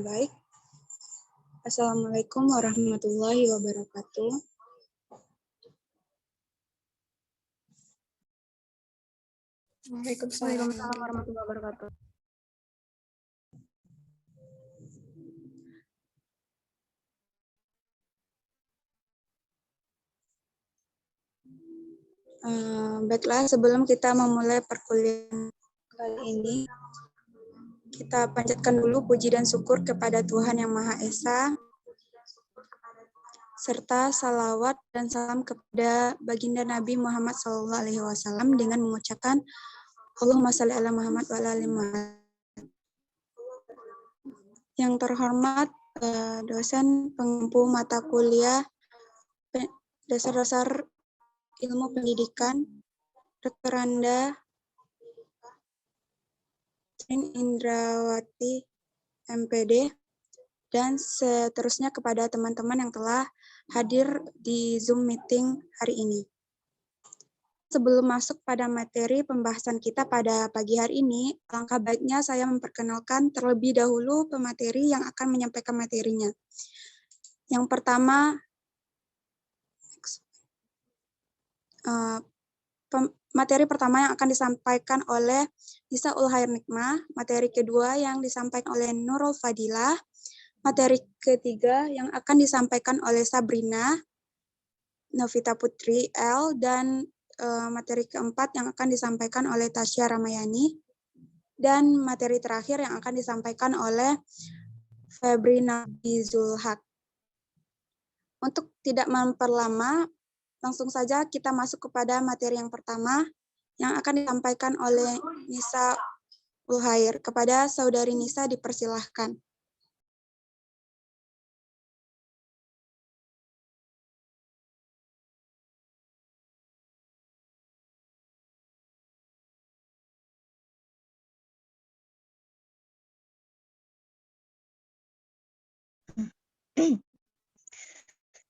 Baik. Assalamualaikum warahmatullahi wabarakatuh. Waalaikumsalam warahmatullahi wabarakatuh. Baiklah, sebelum kita memulai perkuliahan kali ini, kita panjatkan dulu puji dan syukur kepada Tuhan Yang Maha Esa, serta salawat dan salam kepada baginda Nabi Muhammad SAW dengan mengucapkan Allahumma shalli ala Muhammad wa ala ali Muhammad. Yang terhormat dosen pengampu mata kuliah dasar-dasar ilmu pendidikan, Dr. Anda Indrawati MPD, dan seterusnya kepada teman-teman yang telah hadir di Zoom meeting hari ini. Sebelum masuk pada materi pembahasan kita pada pagi hari ini, alangkah baiknya saya memperkenalkan terlebih dahulu pemateri yang akan menyampaikan materinya. Yang pertama, materi pertama yang akan disampaikan oleh Nisa Ulhair Nikmah, materi kedua yang disampaikan oleh Nurul Fadilah, materi ketiga yang akan disampaikan oleh Sabrina Novita Putri L, dan materi keempat yang akan disampaikan oleh Tasya Ramayani, dan materi terakhir yang akan disampaikan oleh Febri Nabi Zulhak. Untuk tidak memperlama, langsung saja kita masuk kepada materi yang pertama yang akan disampaikan oleh Nisa Ulhair. Kepada Saudari Nisa dipersilahkan.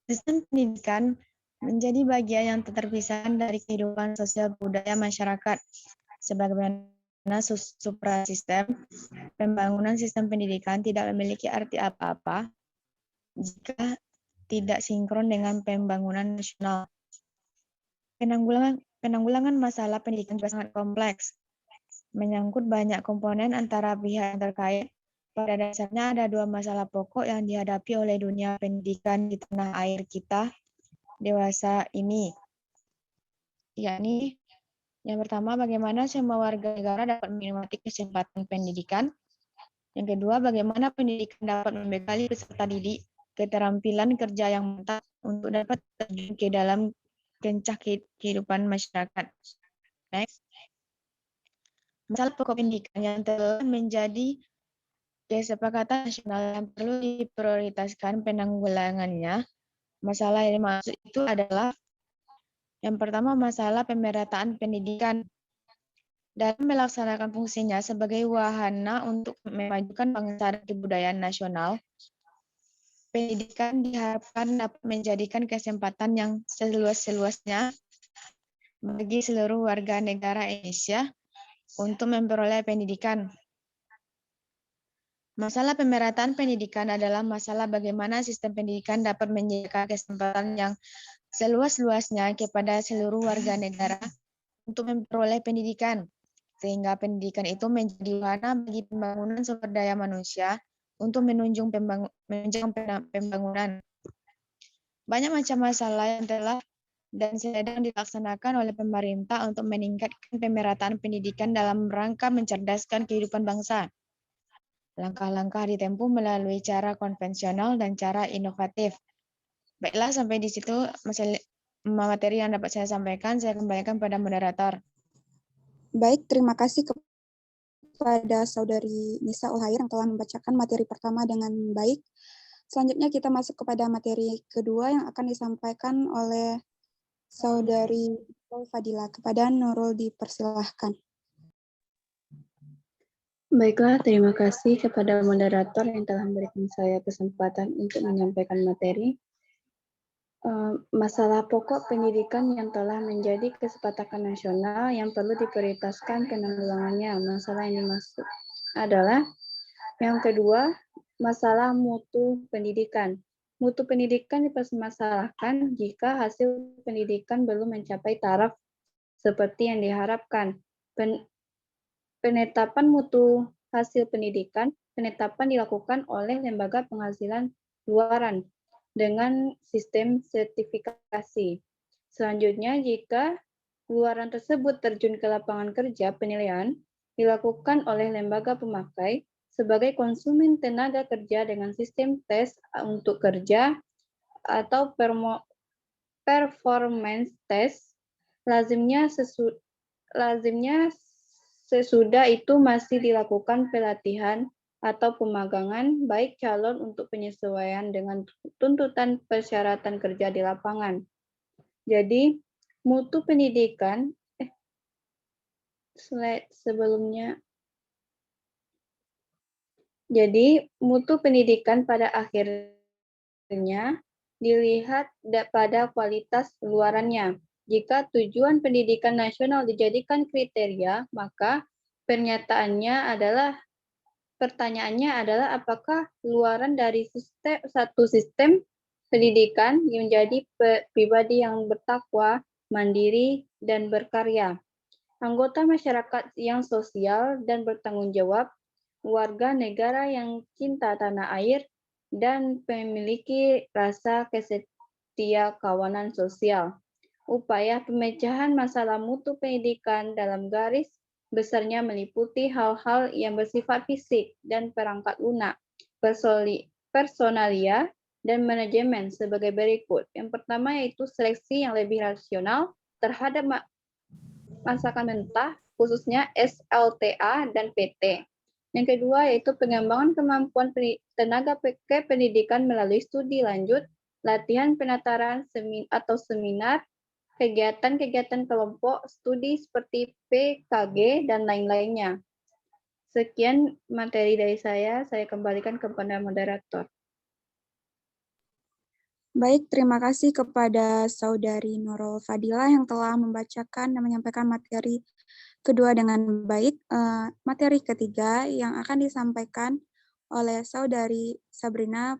Sistem pendidikan menjadi bagian yang tak terpisahkan dari kehidupan sosial budaya masyarakat. Sebagaimana suprasistem, pembangunan sistem pendidikan tidak memiliki arti apa-apa jika tidak sinkron dengan pembangunan nasional. Penanggulangan masalah pendidikan juga sangat kompleks, menyangkut banyak komponen antara pihak yang terkait. Pada dasarnya ada dua masalah pokok yang dihadapi oleh dunia pendidikan di tanah air kita dewasa ini, yakni yang pertama, bagaimana semua warga negara dapat menikmati kesempatan pendidikan. Yang kedua, bagaimana pendidikan dapat membekali peserta didik keterampilan kerja yang mantap untuk dapat terjun ke dalam kencah kehidupan masyarakat. Next. Masalah pokok pendidikan yang telah menjadi kesepakatan nasional yang perlu diprioritaskan penanggulangannya. Masalah yang dimaksud itu adalah yang pertama, masalah pemerataan pendidikan. Dalam melaksanakan fungsinya sebagai wahana untuk memajukan bangsa dan kebudayaan nasional, pendidikan diharapkan dapat menjadikan kesempatan yang seluas-luasnya bagi seluruh warga negara Indonesia untuk memperoleh pendidikan. Masalah pemerataan pendidikan adalah masalah bagaimana sistem pendidikan dapat menyediakan kesempatan yang seluas-luasnya kepada seluruh warga negara untuk memperoleh pendidikan, sehingga pendidikan itu menjadi wahana bagi pembangunan sumber daya manusia untuk menunjang pembangunan. Banyak macam masalah yang telah dan sedang dilaksanakan oleh pemerintah untuk meningkatkan pemerataan pendidikan dalam rangka mencerdaskan kehidupan bangsa. Langkah-langkah ditempuh melalui cara konvensional dan cara inovatif. Baiklah, sampai di situ materi yang dapat saya sampaikan. Saya kembalikan pada moderator. Baik, terima kasih kepada Saudari Nisa Ulhair yang telah membacakan materi pertama dengan baik. Selanjutnya kita masuk kepada materi kedua yang akan disampaikan oleh Saudari Fadilah. Kepada Nurul dipersilahkan. Baiklah, terima kasih kepada moderator yang telah memberikan saya kesempatan untuk menyampaikan materi. Masalah pokok pendidikan yang telah menjadi kesepakatan nasional yang perlu diprioritaskan penanggulangannya. Masalah yang dimaksud adalah yang kedua, masalah mutu pendidikan. Mutu pendidikan dipermasalahkan jika hasil pendidikan belum mencapai taraf seperti yang diharapkan. Penetapan mutu hasil penetapan dilakukan oleh lembaga penghasilan luaran dengan sistem sertifikasi. Selanjutnya, jika luaran tersebut terjun ke lapangan kerja, penilaian dilakukan oleh lembaga pemakai sebagai konsumen tenaga kerja dengan sistem tes untuk kerja atau performance test. Lazimnya sesudah itu masih dilakukan pelatihan atau pemagangan baik calon untuk penyesuaian dengan tuntutan persyaratan kerja di lapangan. Jadi, mutu pendidikan slide sebelumnya. Jadi, mutu pendidikan pada akhirnya dilihat pada kualitas luarannya. Jika tujuan pendidikan nasional dijadikan kriteria, maka pertanyaannya adalah apakah luaran dari satu sistem pendidikan menjadi pribadi yang bertakwa, mandiri, dan berkarya. Anggota masyarakat yang sosial dan bertanggung jawab, warga negara yang cinta tanah air, dan memiliki rasa kesetiakawanan sosial. Upaya pemecahan masalah mutu pendidikan dalam garis besarnya meliputi hal-hal yang bersifat fisik dan perangkat lunak, personalia, dan manajemen sebagai berikut. Yang pertama yaitu seleksi yang lebih rasional terhadap masakan mentah, khususnya SLTA dan PT. Yang kedua yaitu pengembangan kemampuan tenaga kependidikan melalui studi lanjut, latihan penataran atau seminar, kegiatan-kegiatan kelompok, studi seperti PKG, dan lain-lainnya. Sekian materi dari saya kembalikan kepada moderator. Baik, terima kasih kepada Saudari Nurul Fadilah yang telah membacakan dan menyampaikan materi kedua dengan baik. Materi ketiga yang akan disampaikan oleh Saudari Sabrina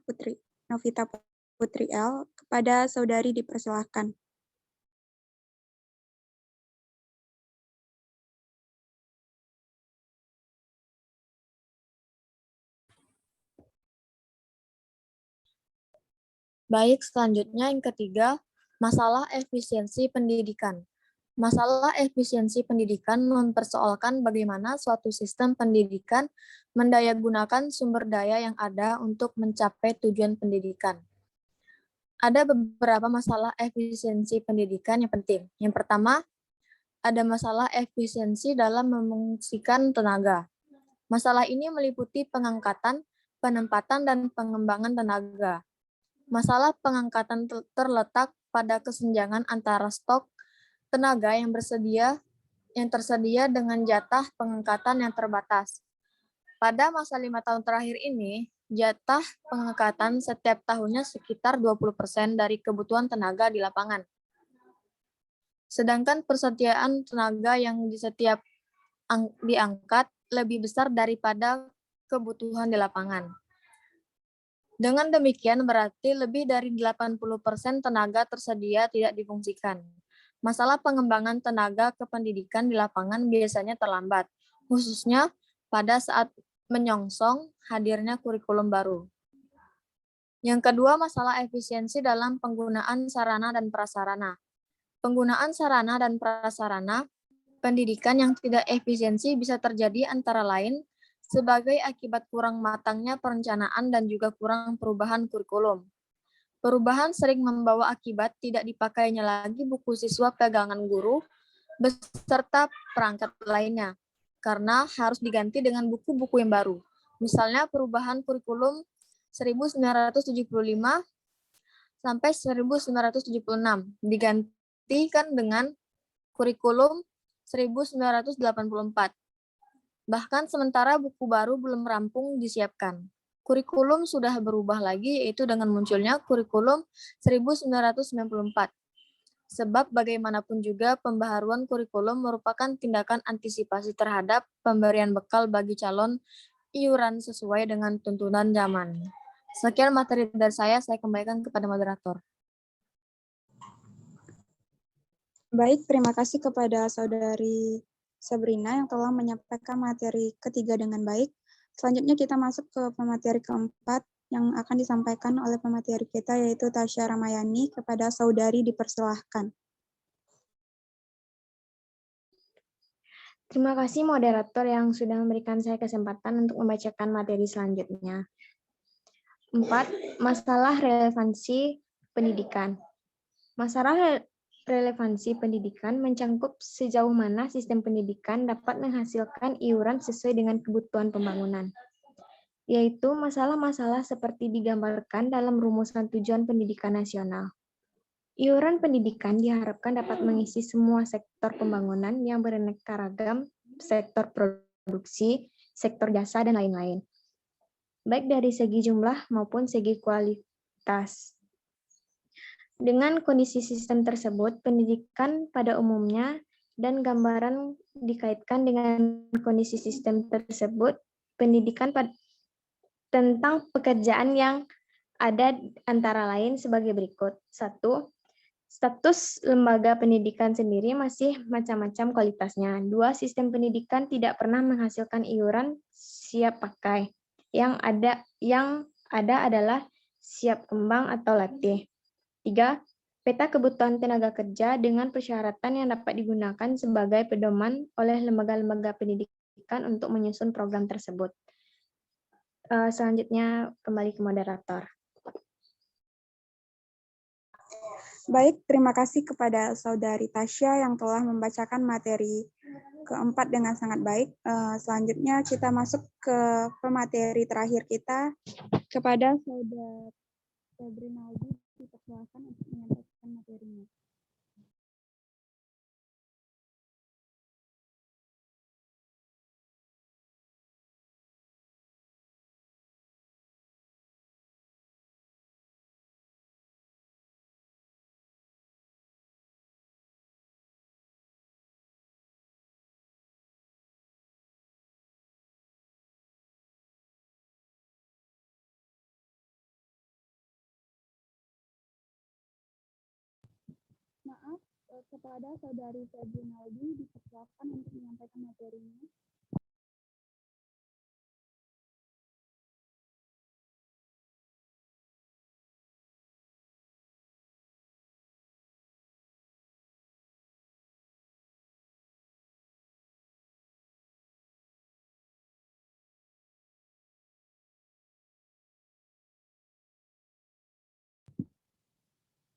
Novita Putri L. Kepada Saudari dipersilahkan. Baik, selanjutnya yang ketiga, masalah efisiensi pendidikan. Masalah efisiensi pendidikan mempersoalkan bagaimana suatu sistem pendidikan mendayagunakan sumber daya yang ada untuk mencapai tujuan pendidikan. Ada beberapa masalah efisiensi pendidikan yang penting. Yang pertama, ada masalah efisiensi dalam memungsikan tenaga. Masalah ini meliputi pengangkatan, penempatan, dan pengembangan tenaga. Masalah pengangkatan terletak pada kesenjangan antara stok tenaga yang tersedia dengan jatah pengangkatan yang terbatas. Pada masa 5 tahun terakhir ini, jatah pengangkatan setiap tahunnya sekitar 20% dari kebutuhan tenaga di lapangan. Sedangkan persediaan tenaga yang diangkat lebih besar daripada kebutuhan di lapangan. Dengan demikian berarti lebih dari 80% tenaga tersedia tidak difungsikan. Masalah pengembangan tenaga kependidikan di lapangan biasanya terlambat, khususnya pada saat menyongsong hadirnya kurikulum baru. Yang kedua, masalah efisiensi dalam penggunaan sarana dan prasarana. Penggunaan sarana dan prasarana pendidikan yang tidak efisiensi bisa terjadi antara lain sebagai akibat kurang matangnya perencanaan dan juga kurang perubahan kurikulum. Perubahan sering membawa akibat tidak dipakainya lagi buku siswa pegangan guru beserta perangkat lainnya, karena harus diganti dengan buku-buku yang baru. Misalnya perubahan kurikulum 1975 sampai 1976 digantikan dengan kurikulum 1984. Bahkan sementara buku baru belum rampung disiapkan. Kurikulum sudah berubah lagi, yaitu dengan munculnya kurikulum 1994. Sebab bagaimanapun juga pembaharuan kurikulum merupakan tindakan antisipasi terhadap pemberian bekal bagi calon iuran sesuai dengan tuntunan zaman. Sekian materi dari saya kembalikan kepada moderator. Baik, terima kasih kepada Saudari Sabrina yang telah menyampaikan materi ketiga dengan baik. Selanjutnya kita masuk ke pemateri keempat yang akan disampaikan oleh pemateri kita, yaitu Tasya Ramayani. Kepada Saudari dipersilahkan. Terima kasih moderator yang sudah memberikan saya kesempatan untuk membacakan materi selanjutnya. 4. Masalah relevansi pendidikan. Masalah relevansi pendidikan mencangkup sejauh mana sistem pendidikan dapat menghasilkan iuran sesuai dengan kebutuhan pembangunan, yaitu masalah-masalah seperti digambarkan dalam rumusan tujuan pendidikan nasional. Iuran pendidikan diharapkan dapat mengisi semua sektor pembangunan yang beraneka ragam, sektor produksi, sektor jasa, dan lain-lain, baik dari segi jumlah maupun segi kualitas. Dengan kondisi sistem tersebut, pendidikan pada umumnya dan gambaran dikaitkan dengan kondisi sistem tersebut, pendidikan tentang pekerjaan yang ada antara lain sebagai berikut. 1. Status lembaga pendidikan sendiri masih macam-macam kualitasnya. 2. Sistem pendidikan tidak pernah menghasilkan iuran siap pakai. Yang ada adalah siap kembang atau latih. 3. Peta kebutuhan tenaga kerja dengan persyaratan yang dapat digunakan sebagai pedoman oleh lembaga-lembaga pendidikan untuk menyusun program tersebut. Selanjutnya kembali ke moderator. Baik, terima kasih kepada Saudari Tasya yang telah membacakan materi keempat dengan sangat baik. Selanjutnya kita masuk ke pemateri terakhir kita, kepada Saudari Febrinaldi, dipersilakan untuk menyampaikan materinya. Maaf, kepada Saudari Febrinaldi dipersilakan untuk menyampaikan materinya.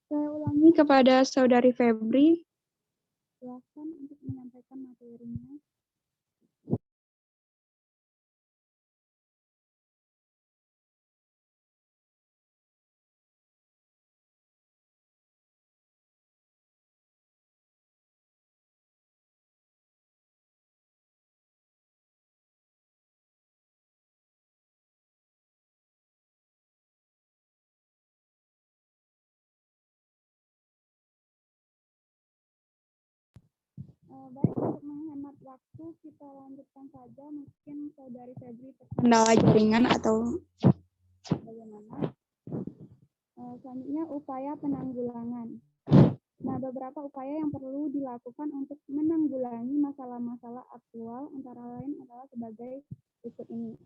Saya ulangi kepada Saudari Febri, silakan untuk menyampaikan materinya. Baik, untuk menghemat waktu, kita lanjutkan saja. Mungkin Saudari Febri terkendala jaringan atau bagaimana. Selanjutnya, upaya penanggulangan. Nah, beberapa upaya yang perlu dilakukan untuk menanggulangi masalah-masalah aktual, antara lain adalah sebagai berikut ini.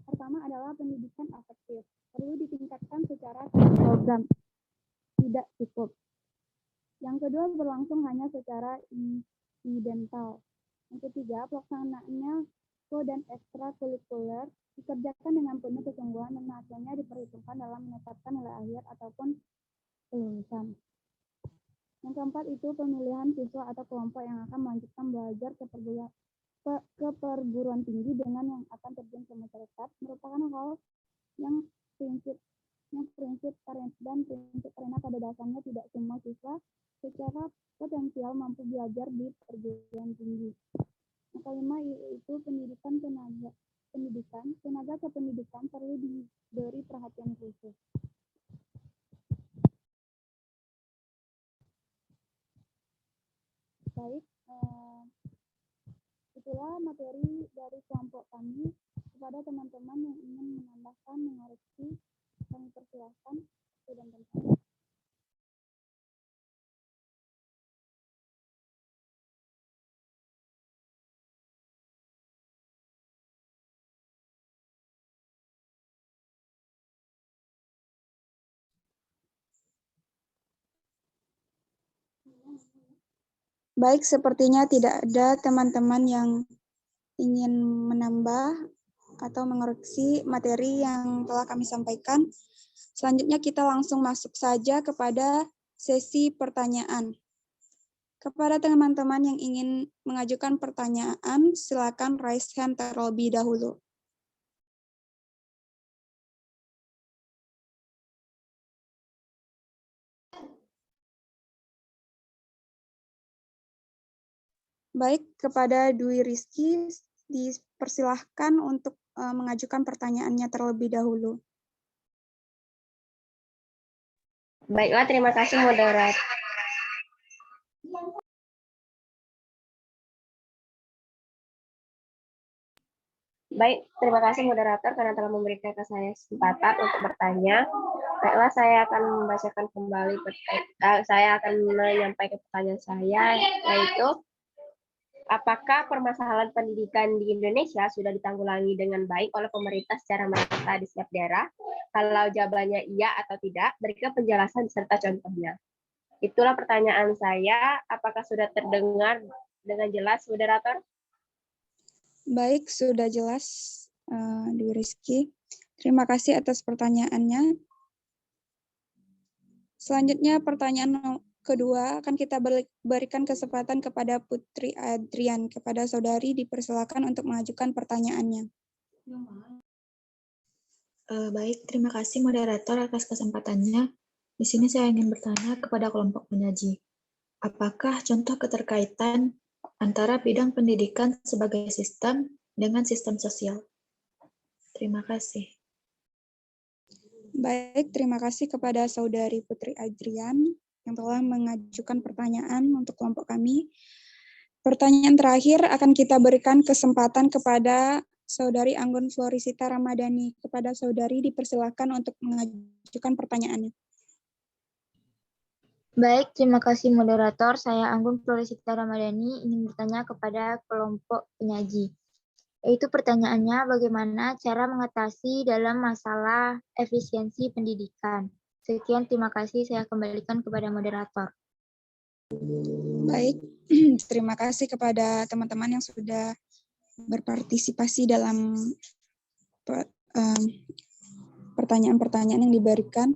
Pertama adalah pendidikan afektif. Perlu ditingkatkan secara program, tidak cukup. Yang kedua, berlangsung hanya secara incidental. Yang ketiga, pelaksanaannya dan ekstrakurikuler dikerjakan dengan penuh kesungguhan dan hasilnya diperhitungkan dalam menetapkan nilai akhir ataupun kelulusan. Yang keempat itu pemilihan siswa atau kelompok yang akan melanjutkan belajar ke perguruan tinggi dengan yang akan terjun ke masyarakat merupakan hal yang prinsip dan prinsip karena pada dasarnya tidak semua siswa secara potensial mampu belajar di perguruan tinggi. Yang kelima yaitu pendidikan tenaga kependidikan perlu diberi perhatian khusus. Baik, itulah materi dari kelompok kami. Kepada teman-teman yang ingin menambahkan, mengoreksi, kami persilahkan. Dan baik, sepertinya tidak ada teman-teman yang ingin menambah atau mengoreksi materi yang telah kami sampaikan. Selanjutnya kita langsung masuk saja kepada sesi pertanyaan. Kepada teman-teman yang ingin mengajukan pertanyaan, silakan raise hand terlebih dahulu. Baik, kepada Dwi Rizky, dipersilahkan untuk mengajukan pertanyaannya terlebih dahulu. Baiklah, terima kasih moderator. Baik, terima kasih moderator karena telah memberikan ke saya kesempatan untuk bertanya. Baiklah, saya akan membacakan kembali, saya akan menyampaikan pertanyaan saya, yaitu apakah permasalahan pendidikan di Indonesia sudah ditanggulangi dengan baik oleh pemerintah secara merata di setiap daerah? Kalau jawabannya iya atau tidak, berikan penjelasan serta contohnya. Itulah pertanyaan saya. Apakah sudah terdengar dengan jelas, moderator? Baik, sudah jelas, Dwi Rizky. Terima kasih atas pertanyaannya. Selanjutnya pertanyaan kedua akan kita berikan kesempatan kepada Putri Adrian. Kepada saudari dipersilakan untuk mengajukan pertanyaannya. Baik, terima kasih moderator atas kesempatannya. Di sini saya ingin bertanya kepada kelompok penyaji. Apakah contoh keterkaitan antara bidang pendidikan sebagai sistem dengan sistem sosial? Terima kasih. Baik, terima kasih kepada saudari Putri Adrian yang telah mengajukan pertanyaan untuk kelompok kami. Pertanyaan terakhir akan kita berikan kesempatan kepada saudari Anggun Florisita Ramadhani. Kepada saudari dipersilakan untuk mengajukan pertanyaannya. Baik, terima kasih moderator. Saya Anggun Florisita Ramadhani ingin bertanya kepada kelompok penyaji. Yaitu pertanyaannya bagaimana cara mengatasi dalam masalah efisiensi pendidikan. Sekian, terima kasih. Saya kembalikan kepada moderator. Baik, terima kasih kepada teman-teman yang sudah berpartisipasi dalam pertanyaan-pertanyaan yang diberikan.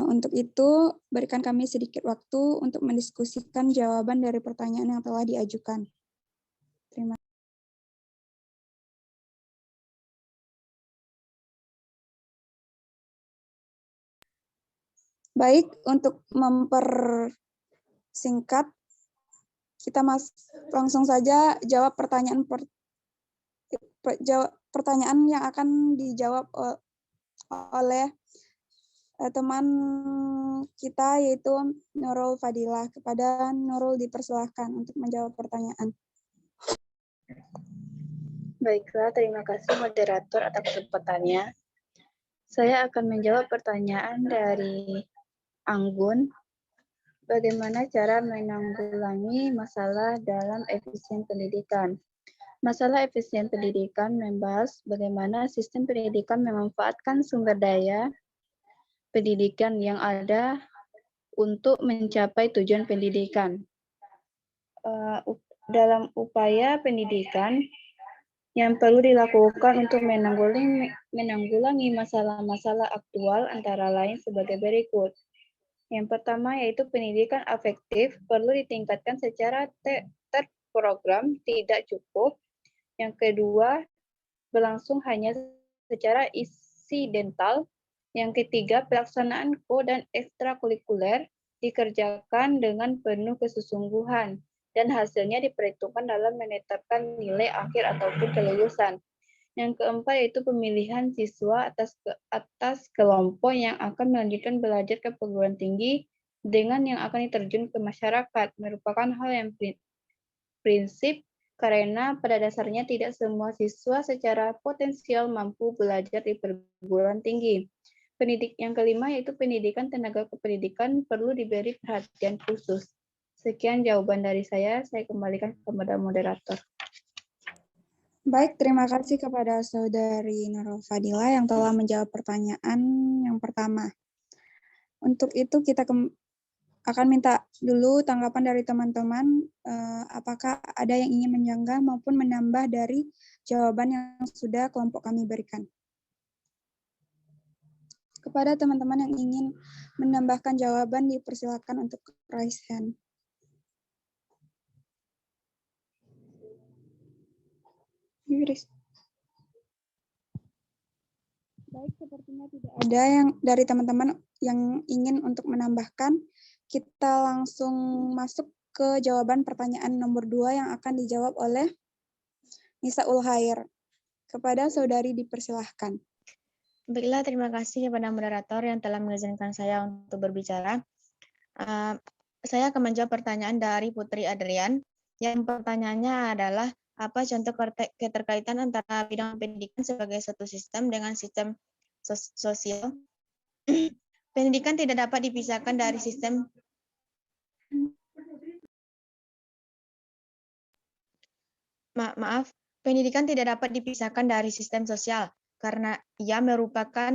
Untuk itu, berikan kami sedikit waktu untuk mendiskusikan jawaban dari pertanyaan yang telah diajukan. Terima kasih. Baik, untuk mempersingkat, kita langsung saja jawab pertanyaan yang akan dijawab oleh teman kita, yaitu Nurul Fadilah. Kepada Nurul dipersilahkan untuk menjawab pertanyaan. Baiklah, terima kasih moderator atas kesempatannya. Saya akan menjawab pertanyaan dari Anggun. Bagaimana cara menanggulangi masalah dalam efisien pendidikan? Masalah efisien pendidikan membahas bagaimana sistem pendidikan memanfaatkan sumber daya pendidikan yang ada untuk mencapai tujuan pendidikan. Dalam upaya pendidikan yang perlu dilakukan untuk menanggulangi masalah-masalah aktual antara lain sebagai berikut. Yang pertama yaitu pendidikan afektif perlu ditingkatkan secara terprogram, tidak cukup. Yang kedua, berlangsung hanya secara insidental. Yang ketiga, pelaksanaan dan ekstrakurikuler dikerjakan dengan penuh kesungguhan dan hasilnya diperhitungkan dalam menetapkan nilai akhir ataupun kelulusan. Yang keempat yaitu pemilihan siswa atas kelompok yang akan melanjutkan belajar ke perguruan tinggi dengan yang akan diterjun ke masyarakat, merupakan hal yang prinsip karena pada dasarnya tidak semua siswa secara potensial mampu belajar di perguruan tinggi. Yang kelima yaitu pendidikan tenaga kependidikan perlu diberi perhatian khusus. Sekian jawaban dari saya kembalikan kepada moderator. Baik, terima kasih kepada Saudari Nurul Fadila yang telah menjawab pertanyaan yang pertama. Untuk itu kita akan minta dulu tanggapan dari teman-teman, apakah ada yang ingin menyanggah maupun menambah dari jawaban yang sudah kelompok kami berikan. Kepada teman-teman yang ingin menambahkan jawaban, dipersilakan untuk raise hand. Baik, sepertinya tidak ada yang dari teman-teman yang ingin untuk menambahkan. Kita langsung masuk ke jawaban pertanyaan nomor 2 yang akan dijawab oleh Nisa Ulhair. Kepada saudari dipersilahkan. Baiklah, terima kasih kepada moderator yang telah mengizinkan saya untuk berbicara. Saya akan menjawab pertanyaan dari Putri Adrian. Yang pertanyaannya adalah, apa contoh keterkaitan antara bidang pendidikan sebagai satu sistem dengan sistem sosial? Pendidikan tidak dapat dipisahkan dari sistem pendidikan tidak dapat dipisahkan dari sistem sosial karena ia merupakan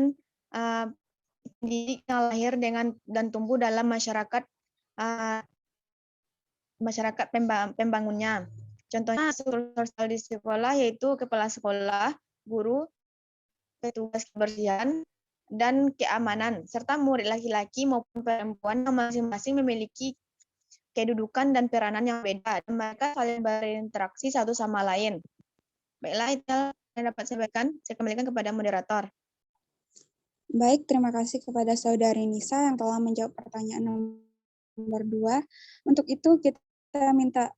pendidik yang lahir dengan dan tumbuh dalam masyarakat pembangunnya. Contohnya sosial di sekolah yaitu kepala sekolah, guru, petugas kebersihan, dan keamanan, serta murid laki-laki maupun perempuan yang masing-masing memiliki kedudukan dan peranan yang beda, dan mereka saling berinteraksi satu sama lain. Baiklah, itu yang dapat saya berikan. Saya kembalikan kepada moderator. Baik, terima kasih kepada Saudari Nisa yang telah menjawab pertanyaan nomor 2. Untuk itu, kita minta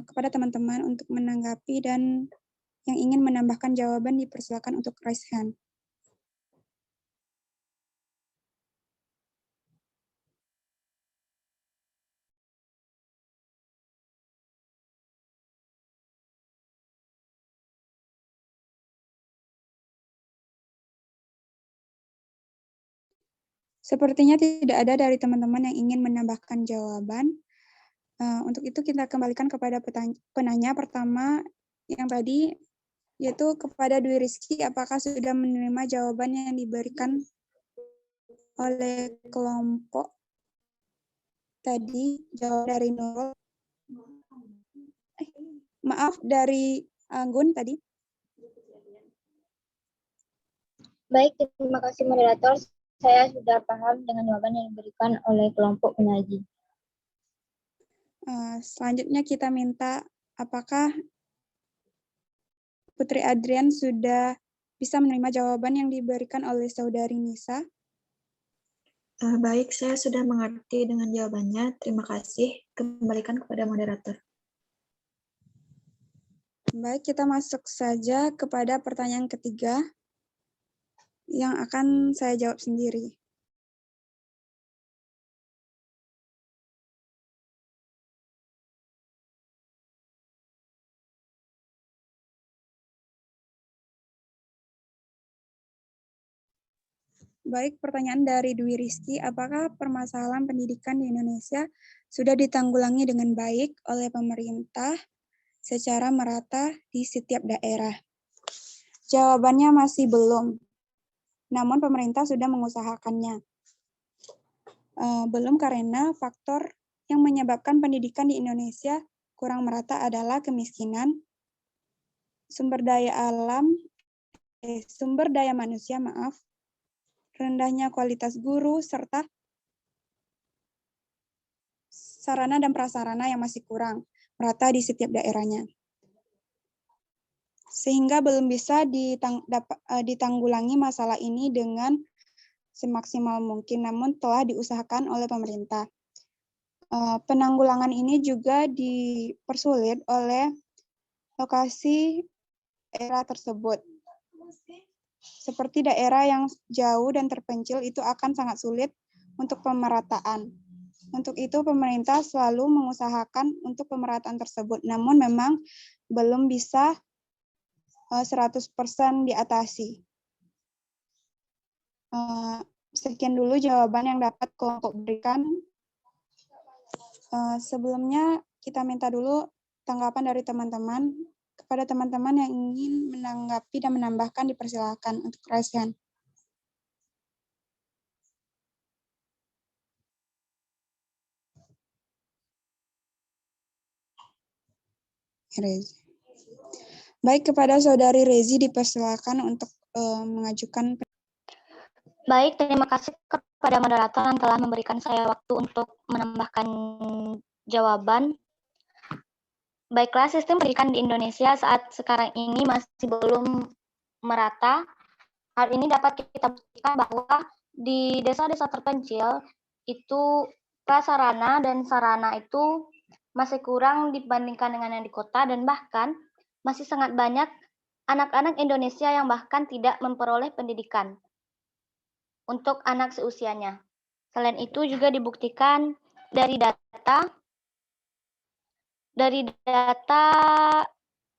kepada teman-teman untuk menanggapi dan yang ingin menambahkan jawaban dipersilakan untuk raise hand. Sepertinya tidak ada dari teman-teman yang ingin menambahkan jawaban. Untuk itu kita kembalikan kepada penanya pertama yang tadi, yaitu kepada Dwi Rizky, apakah sudah menerima jawaban yang diberikan oleh kelompok tadi? Jawab dari Nurul. Maaf, dari Anggun tadi. Baik, terima kasih moderator. Saya sudah paham dengan jawaban yang diberikan oleh kelompok penyaji. Selanjutnya kita minta apakah Putri Adrian sudah bisa menerima jawaban yang diberikan oleh Saudari Nisa? Baik, saya sudah mengerti dengan jawabannya. Terima kasih. Kembalikan kepada moderator. Baik, kita masuk saja kepada pertanyaan ketiga yang akan saya jawab sendiri. Baik, pertanyaan dari Dwi Rizky, apakah permasalahan pendidikan di Indonesia sudah ditanggulangi dengan baik oleh pemerintah secara merata di setiap daerah? Jawabannya masih belum, namun pemerintah sudah mengusahakannya. Belum karena faktor yang menyebabkan pendidikan di Indonesia kurang merata adalah kemiskinan, sumber daya manusia, rendahnya kualitas guru, serta sarana dan prasarana yang masih kurang merata di setiap daerahnya. Sehingga belum bisa ditanggulangi masalah ini dengan semaksimal mungkin, namun telah diusahakan oleh pemerintah. Penanggulangan ini juga dipersulit oleh lokasi era tersebut. Seperti daerah yang jauh dan terpencil itu akan sangat sulit untuk pemerataan. Untuk itu pemerintah selalu mengusahakan untuk pemerataan tersebut, namun memang belum bisa 100% diatasi. Sekian dulu jawaban yang dapat kelompok berikan. Sebelumnya kita minta dulu tanggapan dari teman-teman. Kepada teman-teman yang ingin menanggapi dan menambahkan, dipersilakan untuk raihan. Rezi. Baik, kepada Saudari Rezi dipersilakan untuk mengajukan. Baik, terima kasih kepada moderator yang telah memberikan saya waktu untuk menambahkan jawaban. Baiklah, sistem pendidikan di Indonesia saat sekarang ini masih belum merata. Hal ini dapat kita buktikan bahwa di desa-desa terpencil itu prasarana dan sarana itu masih kurang dibandingkan dengan yang di kota, dan bahkan masih sangat banyak anak-anak Indonesia yang bahkan tidak memperoleh pendidikan untuk anak seusianya. Selain itu juga dibuktikan dari data,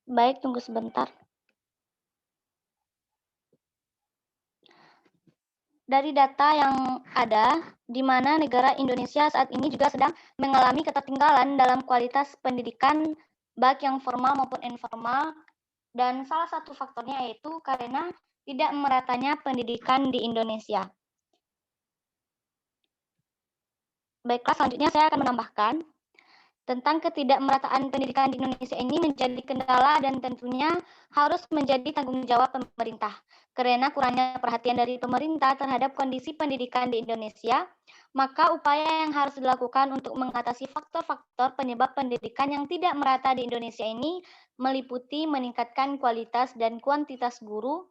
baik, tunggu sebentar. Dari data yang ada, di mana negara Indonesia saat ini juga sedang mengalami ketertinggalan dalam kualitas pendidikan, baik yang formal maupun informal, dan salah satu faktornya yaitu karena tidak meratanya pendidikan di Indonesia. Baiklah, selanjutnya saya akan menambahkan tentang ketidakmerataan pendidikan di Indonesia ini menjadi kendala dan tentunya harus menjadi tanggung jawab pemerintah. Karena kurangnya perhatian dari pemerintah terhadap kondisi pendidikan di Indonesia, maka upaya yang harus dilakukan untuk mengatasi faktor-faktor penyebab pendidikan yang tidak merata di Indonesia ini meliputi meningkatkan kualitas dan kuantitas guru,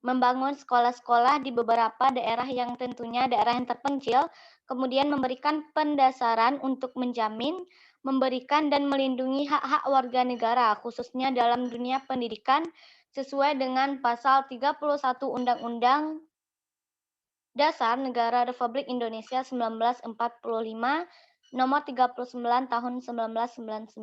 membangun sekolah-sekolah di beberapa daerah yang tentunya daerah yang terpencil, kemudian memberikan pendasaran untuk menjamin, memberikan dan melindungi hak-hak warga negara, khususnya dalam dunia pendidikan, sesuai dengan pasal 31 Undang-Undang Dasar Negara Republik Indonesia 1945, nomor 39 tahun 1999,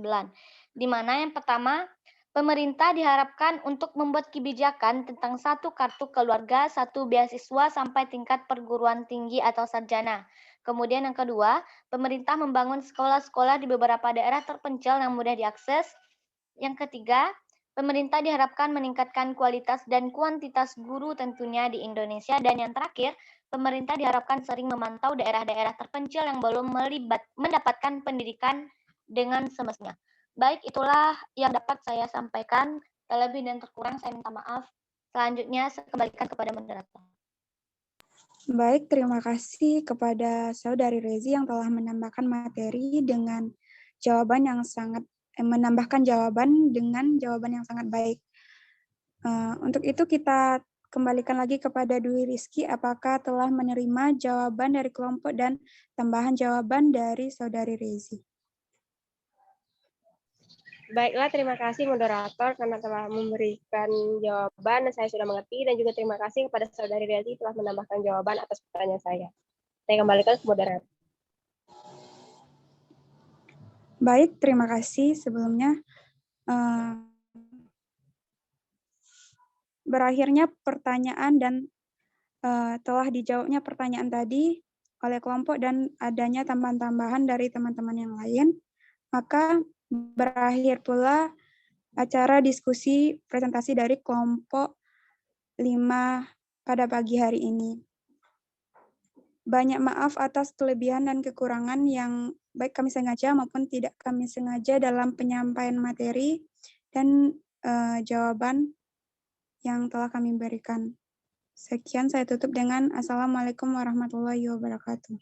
di mana yang pertama, pemerintah diharapkan untuk membuat kebijakan tentang satu kartu keluarga, satu beasiswa sampai tingkat perguruan tinggi atau sarjana. Kemudian yang kedua, pemerintah membangun sekolah-sekolah di beberapa daerah terpencil yang mudah diakses. Yang ketiga, pemerintah diharapkan meningkatkan kualitas dan kuantitas guru tentunya di Indonesia. Dan yang terakhir, pemerintah diharapkan sering memantau daerah-daerah terpencil yang belum mendapatkan pendidikan dengan semestinya. Baik, itulah yang dapat saya sampaikan. Terlebih dan terkurang saya minta maaf. Selanjutnya saya kembalikan kepada moderator. Baik, terima kasih kepada Saudari Rezi yang telah menambahkan materi dengan jawaban yang sangat menambahkan jawaban dengan jawaban yang sangat baik. Untuk itu kita kembalikan lagi kepada Dwi Rizky, apakah telah menerima jawaban dari kelompok dan tambahan jawaban dari Saudari Rezi. Baiklah, terima kasih moderator karena telah memberikan jawaban, saya sudah mengerti, dan juga terima kasih kepada Saudari Rezi telah menambahkan jawaban atas pertanyaan saya. Saya kembalikan ke moderator. Baik, terima kasih sebelumnya. Berakhirnya pertanyaan dan telah dijawabnya pertanyaan tadi oleh kelompok dan adanya tambahan-tambahan dari teman-teman yang lain, maka berakhir pula acara diskusi presentasi dari kelompok 5 pada pagi hari ini. Banyak maaf atas kelebihan dan kekurangan yang baik kami sengaja maupun tidak kami sengaja dalam penyampaian materi dan jawaban yang telah kami berikan. Sekian, saya tutup dengan Assalamualaikum warahmatullahi wabarakatuh.